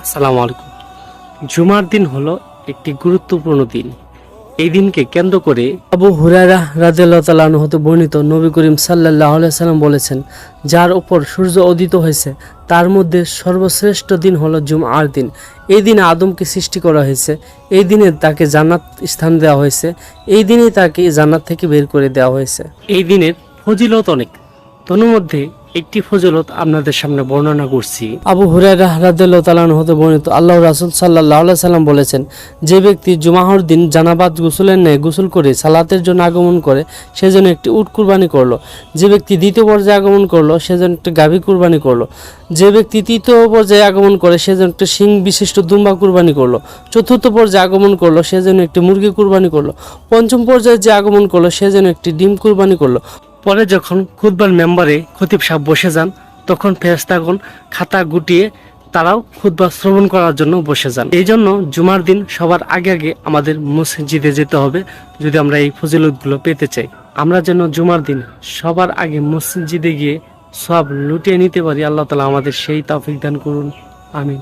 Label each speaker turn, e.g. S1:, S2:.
S1: আসসালামু আলাইকুম। জুমার দিন হলো একটি গুরুত্বপূর্ণ দিন। এই দিনকে কেন্দ্র করে আবু হুরায়রা রাদিয়াল্লাহু তাআলা আনহু হতে বর্ণিত নবী করিম সাল্লাল্লাহু আলাইহি সাল্লাম বলেছেন, যার উপর সূর্য উদিত হয়েছে তার মধ্যে সর্বশ্রেষ্ঠ দিন হলো জুমআর দিন। এই দিনে আদমকে সৃষ্টি করা হয়েছে, এই দিনে তাকে জান্নাত স্থান দেওয়া হয়েছে, এই দিনে তাকে জান্নাত থেকে বের করে দেওয়া হয়েছে। এই দিনের ফজিলত অনেক, তন্মধ্যে একটি ফজিলত আপনাদের সামনে বর্ণনা করছি। আবু হুরায়রা রাদিয়াল্লাহু তাআলা আনহু হতে বর্ণিত আল্লাহর রাসূল সাল্লাল্লাহু আলাইহি সাল্লাম বলেছেন, যে ব্যক্তি জুমাহর দিন জানাবাত গোসলের ন্যায় গোসল করে সালাতের জন্য আগমন করে সে যেন একটি উট কুরবানি করলো। যে ব্যক্তি দ্বিতীয় পর্যায়ে আগমন করলো সে যেন একটি গাভী কুরবানি করলো। যে ব্যক্তি তৃতীয় পর্যায়ে আগমন করে সে যেন একটা শিং বিশিষ্ট দুম্বা কুরবানি করলো। চতুর্থ পর্যায়ে আগমন করলো সে যেন একটি মুরগি কুরবানি করলো। পঞ্চম পর্যায়ে যে আগমন করলো সে যেন একটি ডিম কুরবানি করলো। পরে যখন খুতবার মেম্বারে খতিব সাহেব বসে যান, তখন ফেরেশতাগণ খাতা গুটিয়ে তারাও খুতবা শ্রবণ করার জন্য বসে যান। এই জন্য জুমার দিন সবার আগে আগে আমাদের মসজিদে যেতে হবে যদি আমরা এই ফজিলতগুলো পেতে চাই। আমরা যেন জুমার দিন সবার আগে মসজিদে গিয়ে সব লুটিয়ে নিতে পারি। আল্লাহ তাআলা আমাদের সেই তৌফিক দান করুন। আমিন।